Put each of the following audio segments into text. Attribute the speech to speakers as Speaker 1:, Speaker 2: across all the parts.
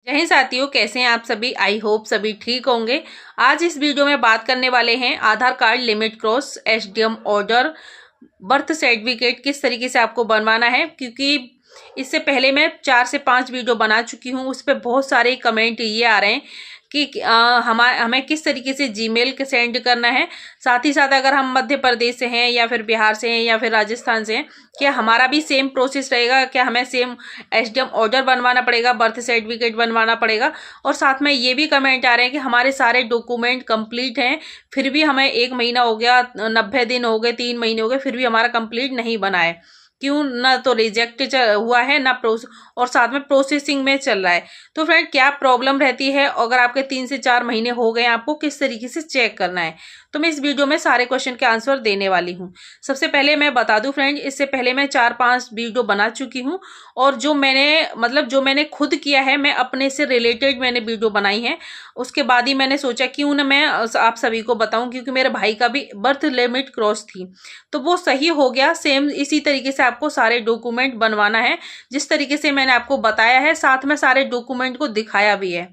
Speaker 1: जय हिंद साथियों, कैसे हैं आप सभी। आई होप सभी ठीक होंगे। आज इस वीडियो में बात करने वाले हैं Aadhaar card limit cross, SDM order, birth certificate किस तरीके से आपको बनवाना है। क्योंकि इससे पहले मैं 4 से 5 वीडियो बना चुकी हूँ, उस पर बहुत सारे कमेंट ये आ रहे हैं कि हमें किस तरीके से जीमेल के सेंड करना है। साथ ही साथ अगर हम मध्य प्रदेश से हैं या फिर बिहार से हैं या फिर राजस्थान से हैं, क्या हमारा भी सेम प्रोसेस रहेगा, क्या हमें सेम एसडीएम ऑर्डर बनवाना पड़ेगा, बर्थ सर्टिफिकेट बनवाना पड़ेगा। और साथ में ये भी कमेंट आ रहे हैं कि हमारे सारे डॉक्यूमेंट कंप्लीट हैं, फिर भी हमें 1 महीना हो गया, 90 दिन हो गए, 3 महीने हो गए, फिर भी हमारा कंप्लीट नहीं बना है। क्यों? ना तो रिजेक्ट हुआ है ना और साथ में प्रोसेसिंग में चल रहा है। तो फ्रेंड, क्या प्रॉब्लम रहती है, अगर आपके 3 से 4 महीने हो गए, आपको किस तरीके से चेक करना है। तो मैं इस वीडियो में सारे क्वेश्चन के आंसर देने वाली हूँ। सबसे पहले मैं बता दूं फ्रेंड, इससे पहले मैं 4-5 वीडियो बना चुकी हूँ, और जो मैंने खुद किया है, मैं अपने से रिलेटेड मैंने वीडियो बनाई है। उसके बाद ही मैंने सोचा क्यों ना मैं आप सभी को बताऊं, क्योंकि मेरे भाई का भी बर्थ लिमिट क्रॉस थी, तो वो सही हो गया। सेम इसी तरीके से आपको सारे डॉक्यूमेंट बनवाना है, जिस तरीके से मैंने आपको बताया है, साथ में सारे डॉक्यूमेंट को दिखाया भी है।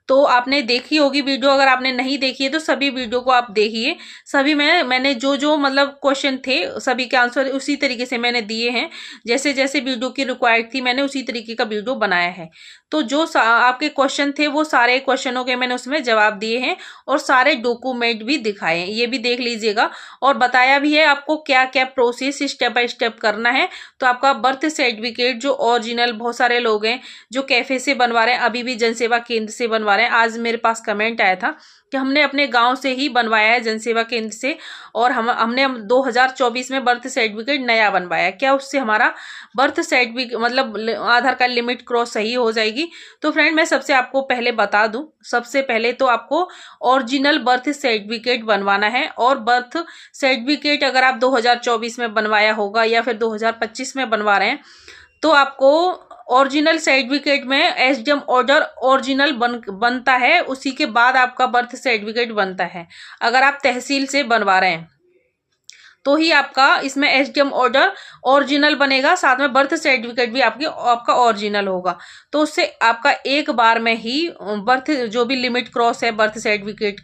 Speaker 1: तो आपने देखी होगी वीडियो, अगर आपने नहीं देखी है तो सभी वीडियो को आप देखिए। सभी में मैंने जो मतलब क्वेश्चन थे, सभी के आंसर उसी तरीके से मैंने दिए हैं। जैसे जैसे वीडियो की रिक्वायर्ड थी, मैंने उसी तरीके का वीडियो बनाया है। तो जो आपके क्वेश्चन थे, वो सारे क्वेश्चनों के मैंने उसमें जवाब दिए हैं, और सारे डॉक्यूमेंट भी दिखाए हैं, ये भी देख लीजिएगा। और बताया भी है आपको क्या क्या प्रोसेस स्टेप बाय स्टेप करना है। तो आपका बर्थ सर्टिफिकेट जो ओरिजिनल, बहुत सारे लोग हैं जो कैफे से बनवा रहे हैं, अभी भी जनसेवा केंद्र से बनवा रहे हैं। आज मेरे पास कमेंट आया था कि हमने अपने गांव से ही बनवाया है, जनसेवा केंद्र से, और हमने 2024 में बर्थ सर्टिफिकेट नया बनवाया। क्या उससे हमारा बर्थ सर्टिफिकेट मतलब आधार कार्ड लिमिट क्रॉस सही हो जाएगी? तो फ्रेंड, मैं सबसे आपको पहले बता दूं, सबसे पहले तो आपको ओरिजिनल बर्थ सर्टिफिकेट बनवाना है। और बर्थ सर्टिफिकेट अगर आप 2024 में बनवाया होगा या फिर 2025 में बनवा रहे हैं, तो आपको ओरिजिनल सर्टिफिकेट में एसडीएम ऑर्डर ओरिजिनल बनता है, उसी के बाद आपका बर्थ सर्टिफिकेट बनता है। अगर आप तहसील से बनवा रहे हैं तो ही आपका इसमें एसडीएम ऑर्डर ओरिजिनल बनेगा, साथ में बर्थ सर्टिफिकेट भी आपका ओरिजिनल होगा। तो उससे आपका एक बार में ही बर्थ जो भी लिमिट क्रॉस है बर्थ सर्टिफिकेट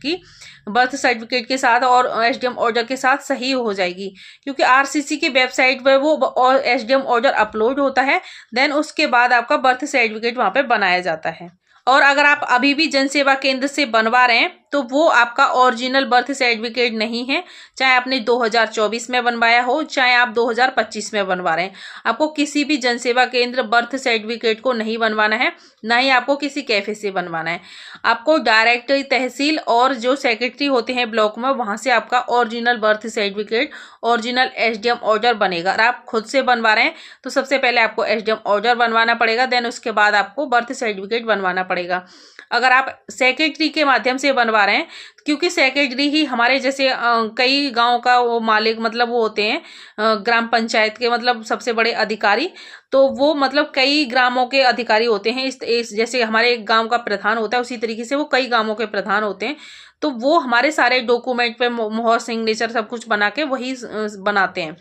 Speaker 1: के साथ और एसडीएम ऑर्डर के साथ सही हो जाएगी। क्योंकि आरसीसी की वेबसाइट पर वो एसडीएम ऑर्डर अपलोड होता है, देन उसके बाद आपका बर्थ सर्टिफिकेट वहां पे बनाया जाता है। और अगर आप अभी भी जनसेवा केंद्र से बनवा रहे हैं, तो वो आपका ओरिजिनल बर्थ सर्टिफिकेट नहीं है, चाहे आपने 2024 में बनवाया हो, चाहे आप 2025 में बनवा रहे हैं। आपको किसी भी जनसेवा केंद्र बर्थ सर्टिफिकेट को नहीं बनवाना है, ना ही आपको किसी कैफे से बनवाना है। आपको डायरेक्ट तहसील और जो सेक्रेटरी होते हैं ब्लॉक में, वहां से आपका original birth certificate, original SDM order बनेगा। अगर आप खुद से बनवा रहे हैं तो सबसे पहले आपको एसडीएम ऑर्डर बनवाना पड़ेगा, देन उसके बाद आपको बर्थ सर्टिफिकेट बनवाना पड़ेगा। अगर आप सेक्रेटरी के माध्यम से बनवा रहे हैं, क्योंकि सेक्रेटरी ही हमारे जैसे कई गांव का वो मालिक मतलब वो होते हैं, ग्राम पंचायत के मतलब सबसे बड़े अधिकारी, तो वो मतलब कई ग्रामों के अधिकारी होते हैं। इस जैसे हमारे गांव का प्रधान होता है, उसी तरीके से वो कई गांवों के प्रधान होते हैं। तो वो हमारे सारे डॉक्यूमेंट पे मोहर सिग्नेचर सब कुछ बना के वही बनाते हैं।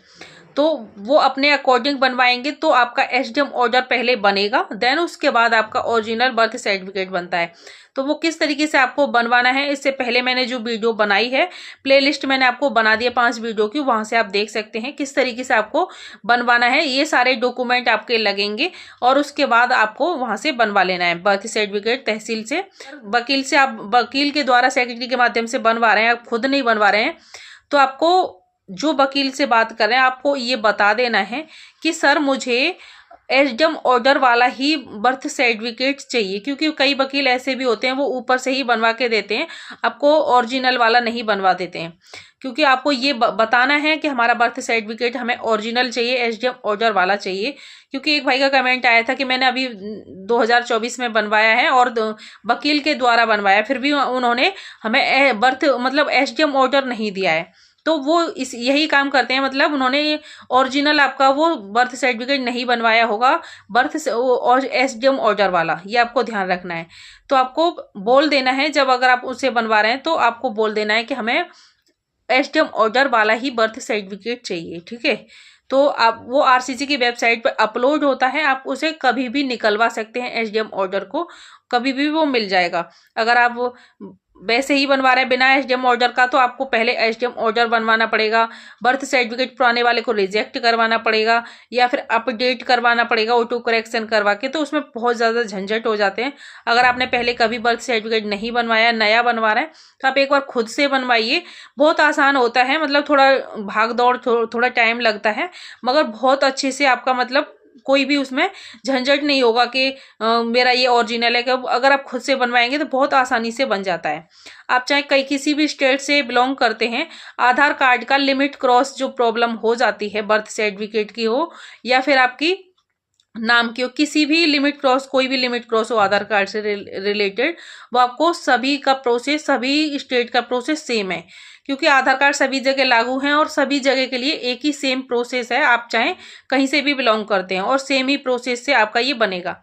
Speaker 1: तो वो अपने अकॉर्डिंग बनवाएंगे, तो आपका एसडीएम ऑर्डर पहले बनेगा, देन उसके बाद आपका ओरिजिनल बर्थ सर्टिफिकेट बनता है। तो वो किस तरीके से आपको बनवाना है, इससे पहले मैंने जो वीडियो बनाई है, प्लेलिस्ट मैंने आपको बना दिया 5 वीडियो की, वहां से आप देख सकते हैं किस तरीके से आपको बनवाना है। ये सारे डॉक्यूमेंट आपके लगेंगे, और उसके बाद आपको वहां से बनवा लेना है बर्थ सर्टिफिकेट तहसील से। वकील से आप वकील के द्वारा सेक्रेटरी के माध्यम से बनवा रहे हैं, आप खुद नहीं बनवा रहे हैं, तो आपको जो वकील से बात कर रहे हैं, आपको ये बता देना है कि सर मुझे एसडीएम ऑर्डर वाला ही बर्थ सर्टिफिकेट चाहिए। क्योंकि कई वकील ऐसे भी होते हैं, वो ऊपर से ही बनवा के देते हैं, आपको ओरिजिनल वाला नहीं बनवा देते हैं। क्योंकि आपको ये बताना है कि हमारा बर्थ सर्टिफिकेट हमें ओरिजिनल चाहिए, एसडीएम ऑर्डर वाला चाहिए। क्योंकि एक भाई का कमेंट आया था कि मैंने अभी 2024 में बनवाया है और वकील के द्वारा बनवाया, फिर भी उन्होंने हमें बर्थ मतलब एसडीएम ऑर्डर नहीं दिया है। तो वो यही काम करते हैं, मतलब उन्होंने ओरिजिनल आपका वो बर्थ सर्टिफिकेट नहीं बनवाया होगा, और एसडीएम ऑर्डर वाला, ये आपको ध्यान रखना है। तो आपको बोल देना है, जब अगर आप उसे बनवा रहे हैं तो आपको बोल देना है कि हमें एसडीएम ऑर्डर वाला ही बर्थ सर्टिफिकेट चाहिए, ठीक है। तो आप वो आरसीसी की वेबसाइट पर अपलोड होता है, आप उसे कभी भी निकलवा सकते हैं। एसडीएम ऑर्डर को कभी भी वो मिल जाएगा। अगर आप वैसे ही बनवा रहे हैं बिना एसडीएम ऑर्डर का, तो आपको पहले एसडीएम ऑर्डर बनवाना पड़ेगा, बर्थ सर्टिफिकेट पुराने वाले को रिजेक्ट करवाना पड़ेगा, या फिर अपडेट करवाना पड़ेगा ऑटो करेक्शन करवा के। तो उसमें बहुत ज़्यादा झंझट हो जाते हैं। अगर आपने पहले कभी बर्थ सर्टिफिकेट नहीं बनवाया, नया बनवा रहे हैं, तो आप एक बार खुद से बनवाइए। बहुत आसान होता है, मतलब थोड़ा भाग दौड़, थोड़ा टाइम लगता है, मगर बहुत अच्छे से आपका मतलब कोई भी उसमें झंझट नहीं होगा कि मेरा ये ओरिजिनल है। कि अगर आप खुद से बनवाएंगे तो बहुत आसानी से बन जाता है। आप चाहे कई किसी भी स्टेट से बिलोंग करते हैं, आधार कार्ड का लिमिट क्रॉस जो प्रॉब्लम हो जाती है, बर्थ सर्टिफिकेट की हो या फिर आपकी नाम की हो, किसी भी लिमिट क्रॉस, कोई भी लिमिट क्रॉस हो आधार कार्ड से रिलेटेड, वो आपको सभी का प्रोसेस, सभी स्टेट का प्रोसेस सेम है, क्योंकि आधार कार्ड सभी जगह लागू हैं और सभी जगह के लिए एक ही सेम प्रोसेस है। आप चाहे कहीं से भी बिलोंग करते हैं और सेम ही प्रोसेस से आपका ये बनेगा।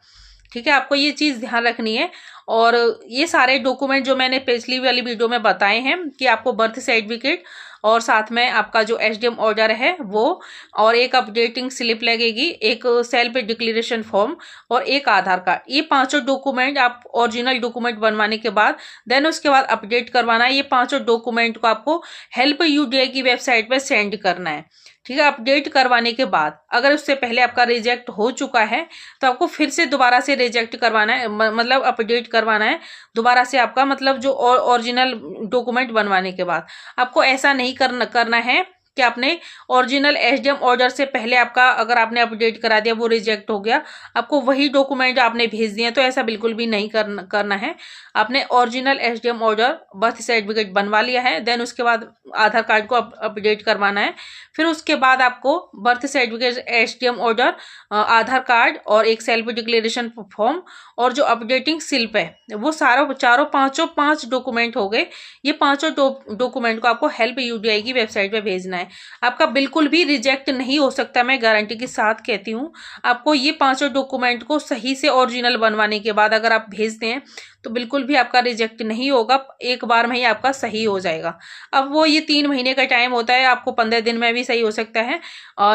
Speaker 1: ठीक है, आपको ये चीज़ ध्यान रखनी है। और ये सारे डॉक्यूमेंट जो मैंने पिछली वाली वीडियो में बताए हैं कि आपको बर्थ सर्टिफिकेट और साथ में आपका जो एसडीएम ऑर्डर है वो, और एक अपडेटिंग स्लिप लगेगी, एक सेल्फ डिक्लेरेशन फॉर्म और एक आधार कार्ड, ये पांचों डॉक्यूमेंट आप ओरिजिनल डॉक्यूमेंट बनवाने के बाद देन उसके बाद अपडेट करवाना है। ये पांचों डॉक्यूमेंट को आपको हेल्प यूडीआई की वेबसाइट पर सेंड करना है। ठीक है, अपडेट करवाने के बाद अगर उससे पहले आपका रिजेक्ट हो चुका है तो आपको फिर से दोबारा से रिजेक्ट करवाना है, मतलब अपडेट करवाना है दोबारा से आपका, मतलब जो ओरिजिनल डॉक्यूमेंट बनवाने के बाद। आपको ऐसा नहीं करना है कि आपने ओरिजिनल एसडीएम ऑर्डर से पहले आपका, अगर आपने अपडेट करा दिया वो रिजेक्ट हो गया, आपको वही डॉक्यूमेंट आपने भेज दिए, तो ऐसा बिल्कुल भी नहीं करना है। आपने original SDM order, birth certificate बनवा लिया है, देन उसके बाद आधार कार्ड को अपडेट करवाना है। फिर उसके बाद आपको बर्थ सर्टिफिकेट, एसडीएम ऑर्डर, आधार कार्ड और एक सेल्फ डिक्लेरेशन फॉर्म और जो अपडेटिंग स्लिप है, वो चारों पांच डॉक्यूमेंट हो गए। ये पांचों डॉक्यूमेंट को आपको हेल्प यूडीआई की वेबसाइट पे भेजना है। आपका बिल्कुल भी रिजेक्ट नहीं हो सकता, मैं गारंटी के साथ कहती हूँ। आपको ये पांचों डॉक्यूमेंट को सही से ओरिजिनल बनवाने के बाद अगर आप भेजते हैं तो बिल्कुल भी आपका रिजेक्ट नहीं होगा, एक बार में ही आपका सही हो जाएगा। अब वो ये 3 महीने का टाइम होता है, आपको 15 दिन में भी सही हो सकता है,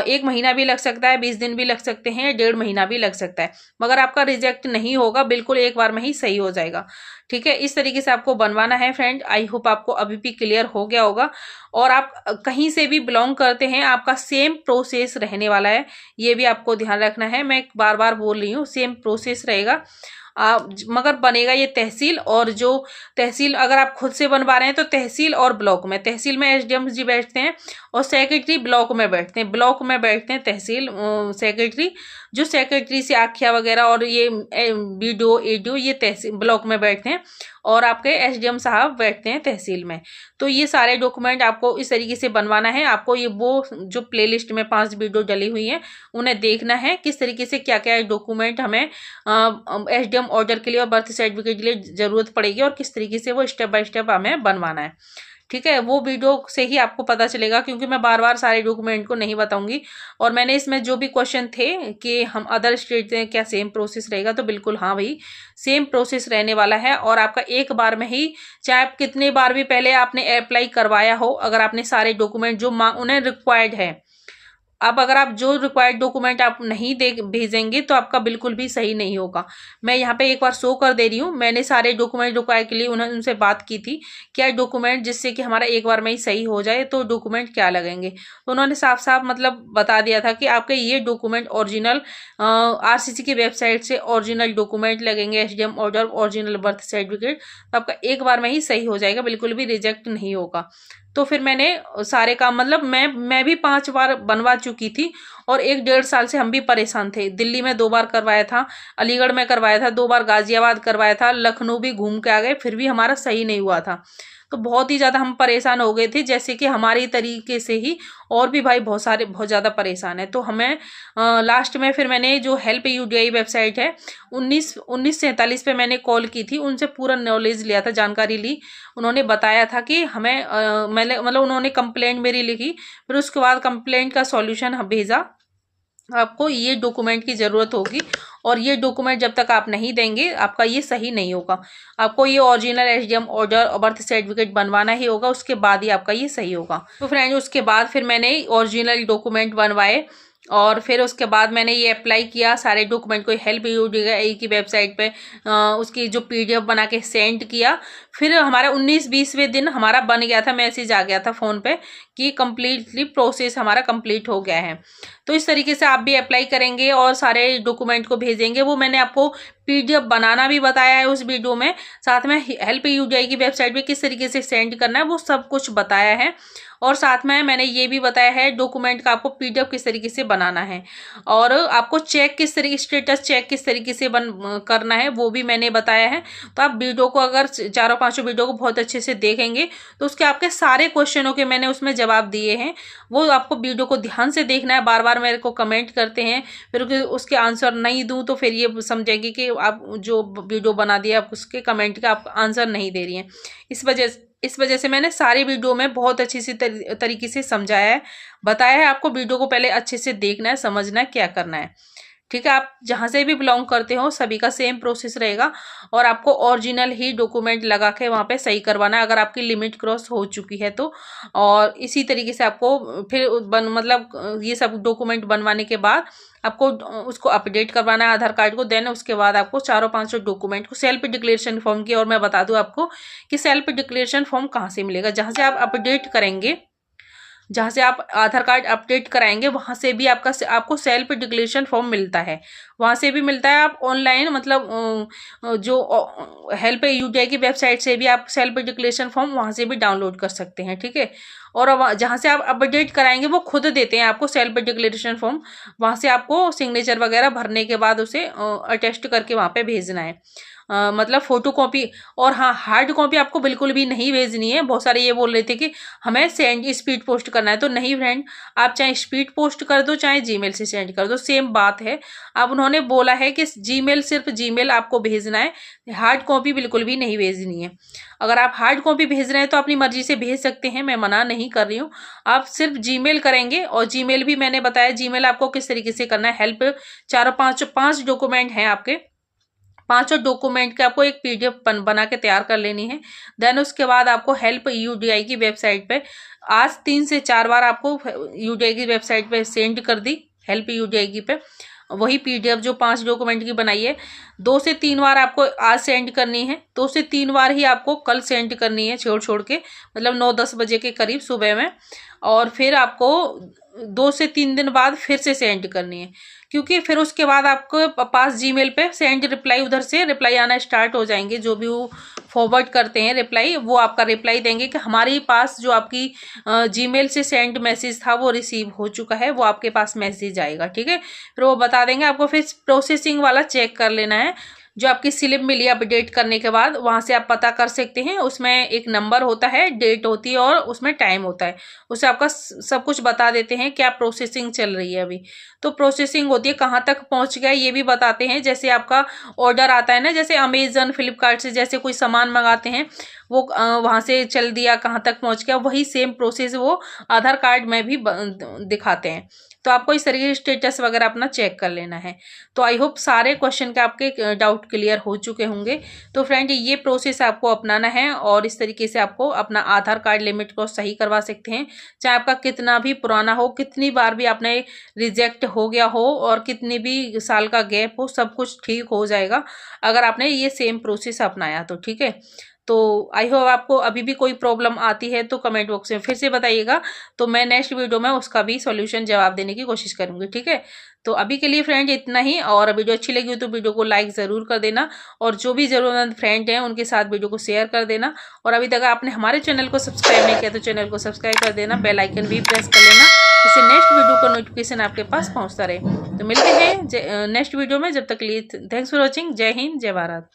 Speaker 1: 1 महीना भी लग सकता है, 20 दिन भी लग सकते हैं, 1.5 महीना भी लग सकता है, मगर आपका रिजेक्ट नहीं होगा, बिल्कुल एक बार में ही सही हो जाएगा। ठीक है, इस तरीके से आपको बनवाना है फ्रेंड। आई होप आपको अभी भी क्लियर हो गया होगा। और आप कहीं से भी बिलोंग करते हैं, आपका सेम प्रोसेस रहने वाला है, ये भी आपको ध्यान रखना है। मैं बार बार बोल रही हूँ, सेम प्रोसेस रहेगा, मगर बनेगा ये तहसील। और जो तहसील अगर आप खुद से बनवा रहे हैं तो तहसील और ब्लॉक में, तहसील में एसडीएम जी बैठते हैं और सेक्रेटरी ब्लॉक में बैठते हैं, ब्लॉक में बैठते हैं तहसील सेक्रेटरी, जो सेक्रेटरी से आख्या वगैरह और ये बीडीओ एडीओ ये तहसील ब्लॉक में बैठते हैं, और आपके एसडीएम साहब बैठते हैं तहसील में। तो ये सारे डॉक्यूमेंट आपको इस तरीके से बनवाना है। आपको ये वो जो प्लेलिस्ट में 5 वीडियो डली हुई हैं उन्हें देखना है, किस तरीके से क्या क्या डॉक्यूमेंट हमें एसडीएम ऑर्डर के लिए और बर्थ सर्टिफिकेट के लिए जरूरत पड़ेगी और किस तरीके से वो स्टेप बाय स्टेप हमें बनवाना है। ठीक है, वो वीडियो से ही आपको पता चलेगा, क्योंकि मैं बार बार सारे डॉक्यूमेंट को नहीं बताऊंगी। और मैंने इसमें जो भी क्वेश्चन थे कि हम अदर स्टेट में क्या सेम प्रोसेस रहेगा, तो बिल्कुल हाँ भाई, सेम प्रोसेस रहने वाला है। और आपका एक बार में ही, चाहे आप कितने बार भी पहले आपने अप्लाई करवाया हो, अगर आपने सारे डॉक्यूमेंट जो उन्हें रिक्वायर्ड है, अब अगर आप जो रिक्वायर्ड डॉक्यूमेंट आप नहीं भेजेंगे तो आपका बिल्कुल भी सही नहीं होगा। मैं यहाँ पे एक बार शो कर दे रही हूँ, मैंने सारे डॉक्यूमेंट रिक्वायर के लिए उनसे बात की थी, क्या डॉक्यूमेंट जिससे कि हमारा एक बार में ही सही हो जाए, तो डॉक्यूमेंट क्या लगेंगे। तो उन्होंने साफ साफ मतलब बता दिया था कि आपके ये डॉक्यूमेंट ओरिजिनल आरसीसी की वेबसाइट से ओरिजिनल डॉक्यूमेंट लगेंगे, SDM order, original birth certificate, तो आपका एक बार में ही सही हो जाएगा, बिल्कुल भी रिजेक्ट नहीं होगा। तो फिर मैंने सारे काम, मतलब मैं भी 5 बार बनवा चुकी थी और 1-1.5 साल से हम भी परेशान थे। दिल्ली में 2 बार करवाया था, अलीगढ़ में करवाया था 2 बार, गाजियाबाद करवाया था, लखनऊ भी घूम के आ गए, फिर भी हमारा सही नहीं हुआ था। तो बहुत ही ज़्यादा हम परेशान हो गए थे, जैसे कि हमारी तरीके से ही और भी भाई बहुत ज़्यादा परेशान है। तो हमें लास्ट में फिर मैंने जो हेल्प यूडीआई वेबसाइट है 1947 पे मैंने कॉल की थी, उनसे पूरा नॉलेज लिया था, जानकारी ली। उन्होंने बताया था कि हमें मैंने मतलब उन्होंने कंप्लेंट मेरी लिखी, फिर उसके बाद कंप्लेंट का सॉल्यूशन भेजा, आपको ये डॉक्यूमेंट की ज़रूरत होगी और ये डॉक्यूमेंट जब तक आप नहीं देंगे आपका ये सही नहीं होगा। आपको ये ओरिजिनल एसडीएम ऑर्डर और बर्थ सर्टिफिकेट बनवाना ही होगा, उसके बाद ही आपका ये सही होगा। तो फ्रेंड्स उसके बाद फिर मैंने ओरिजिनल डॉक्यूमेंट बनवाए और फिर उसके बाद मैंने ये अप्लाई किया सारे डॉक्यूमेंट को हेल्प यूडीआई की वेबसाइट पे उसकी जो पीडीएफ बना के सेंड किया। फिर हमारा 19-20वें दिन हमारा बन गया था, मैसेज आ गया था फ़ोन पे कि कम्प्लीटली प्रोसेस हमारा कंप्लीट हो गया है। तो इस तरीके से आप भी अप्लाई करेंगे और सारे डॉक्यूमेंट को भेजेंगे। वो मैंने आपको पीडीएफ बनाना भी बताया है उस वीडियो में, साथ में हेल्प यूडीआई की वेबसाइट पे किस तरीके से सेंड करना है वो सब कुछ बताया है। और साथ में मैंने ये भी बताया है डॉक्यूमेंट का आपको पीडीएफ किस तरीके से बनाना है और आपको चेक किस तरीके स्टेटस चेक किस तरीके से करना है वो भी मैंने बताया है। तो आप वीडियो को अगर 4-5 वीडियो को बहुत अच्छे से देखेंगे तो उसके आपके सारे क्वेश्चनों के मैंने उसमें जवाब दिए हैं। वो आपको वीडियो को ध्यान से देखना है। बार बार मेरे को कमेंट करते हैं, फिर उसके आंसर नहीं दूं तो फिर ये समझेंगे कि आप जो वीडियो बना दिया आप उसके कमेंट का आप आंसर नहीं दे रही हैं। इस वजह से मैंने सारे वीडियो में बहुत अच्छी सी तरीके से समझाया है, बताया है। आपको वीडियो को पहले अच्छे से देखना है, समझना है क्या करना है, ठीक है। आप जहाँ से भी बिलोंग करते हो सभी का सेम प्रोसेस रहेगा और आपको ओरिजिनल ही डॉक्यूमेंट लगा के वहाँ पे सही करवाना है अगर आपकी लिमिट क्रॉस हो चुकी है तो। और इसी तरीके से आपको फिर मतलब ये सब डॉक्यूमेंट बनवाने के बाद आपको उसको अपडेट करवाना है आधार कार्ड को। देन उसके बाद आपको 4-5 डॉक्यूमेंट को सेल्फ डिक्लेरेशन फॉर्म की, और मैं बता दूं आपको कि सेल्फ डिक्लेरेशन फॉर्म कहाँ से मिलेगा। जहाँ से आप अपडेट करेंगे, जहाँ से आप आधार कार्ड अपडेट कराएंगे वहाँ से भी आपको सेल्फ डिक्लेरेशन फॉर्म मिलता है, वहाँ से भी मिलता है। आप ऑनलाइन मतलब जो हेल्प यूडीआई की वेबसाइट से भी आप सेल्फ डिक्लेरेशन फॉर्म वहाँ से भी डाउनलोड कर सकते हैं, ठीक है। और जहाँ से आप अपडेट कराएंगे वो खुद देते हैं आपको सेल्फ डिक्लेरेशन फॉर्म, वहाँ से आपको सिग्नेचर वगैरह भरने के बाद उसे अटेस्ट करके वहाँ पे भेजना है। मतलब फोटो कॉपी। और हाँ, हार्ड कॉपी आपको बिल्कुल भी नहीं भेजनी है। बहुत सारे ये बोल रहे थे कि हमें सेंड स्पीड पोस्ट करना है, तो नहीं फ्रेंड, आप चाहे स्पीड पोस्ट कर दो चाहे जीमेल से सेंड कर दो, सेम बात है। अब उन्होंने बोला है कि जीमेल, सिर्फ जीमेल आपको भेजना है, हार्ड कॉपी बिल्कुल भी नहीं भेजनी है। अगर आप हार्ड कॉपी भेज रहे हैं तो अपनी मर्जी से भेज सकते हैं, मैं मना नहीं कर रही हूँ। आप सिर्फ जीमेल करेंगे, और जीमेल भी मैंने बताया जीमेल आपको किस तरीके से करना है। हेल्प 4-5 डॉक्यूमेंट हैं आपके, 5 डॉक्यूमेंट के आपको एक पीडीएफ बना के तैयार कर लेनी है। देन उसके बाद आपको हेल्प यूडीआई की वेबसाइट पे आज 3 से 4 बार आपको यूडीआई की वेबसाइट पे सेंड कर दी हेल्प यूडीआई की पे वही पीडीएफ जो 5 डॉक्यूमेंट की बनाई है। 2 से 3 बार आपको आज सेंड करनी है, 2 से 3 बार ही आपको कल सेंड करनी है, छोड़ के, मतलब 9-10 बजे के करीब सुबह में। और फिर आपको 2 से 3 दिन बाद फिर से सेंड करनी है, क्योंकि फिर उसके बाद आपको पास जीमेल पे सेंड रिप्लाई, उधर से रिप्लाई आना स्टार्ट हो जाएंगे। जो भी वो फॉरवर्ड करते हैं रिप्लाई, वो आपका रिप्लाई देंगे कि हमारे पास जो आपकी जीमेल से सेंड मैसेज था वो रिसीव हो चुका है, वो आपके पास मैसेज आएगा, ठीक है। फिर वो बता देंगे आपको। फिर प्रोसेसिंग वाला चेक कर लेना है, जो आपकी स्लिप मिली अपडेट करने के बाद, वहाँ से आप पता कर सकते हैं। उसमें एक नंबर होता है, डेट होती है और उसमें टाइम होता है, उससे आपका सब कुछ बता देते हैं क्या प्रोसेसिंग चल रही है अभी। तो प्रोसेसिंग होती है, कहाँ तक पहुँच गया ये भी बताते हैं। जैसे आपका ऑर्डर आता है ना, जैसे अमेजन, फ्लिपकार्ट से जैसे कोई सामान मंगाते हैं, वो वहाँ से चल दिया, कहाँ तक पहुँच गया, वही सेम प्रोसेस वो आधार कार्ड में भी दिखाते हैं। तो आपको इस तरीके से स्टेटस वगैरह अपना चेक कर लेना है। तो आई होप सारे क्वेश्चन के आपके डाउट क्लियर हो चुके होंगे। तो फ्रेंड, ये प्रोसेस आपको अपनाना है और इस तरीके से आपको अपना आधार कार्ड लिमिट को सही करवा सकते हैं। चाहे आपका कितना भी पुराना हो, कितनी बार भी आपने रिजेक्ट हो गया हो और कितनी भी साल का गैप हो, सब कुछ ठीक हो जाएगा अगर आपने ये सेम प्रोसेस अपनाया तो, ठीक है। तो आई होप आपको अभी भी कोई प्रॉब्लम आती है तो कमेंट बॉक्स में फिर से बताइएगा, तो मैं नेक्स्ट वीडियो में उसका भी सॉल्यूशन जवाब देने की कोशिश करूंगी, ठीक है। तो अभी के लिए फ्रेंड इतना ही, और वीडियो अच्छी लगी हो तो वीडियो को लाइक ज़रूर कर देना, और जो भी ज़रूरतमंद फ्रेंड हैं उनके साथ वीडियो को शेयर कर देना। और अभी तक आपने हमारे चैनल को सब्सक्राइब नहीं किया तो चैनल को सब्सक्राइब कर देना, बेल आइकन भी प्रेस कर लेना, जिससे नेक्स्ट वीडियो का नोटिफिकेशन आपके पास पहुँचता रहे। तो मिलते हैं नेक्स्ट वीडियो में, जब तक के लिए थैंक्स फॉर वॉचिंग। जय हिंद, जय भारत।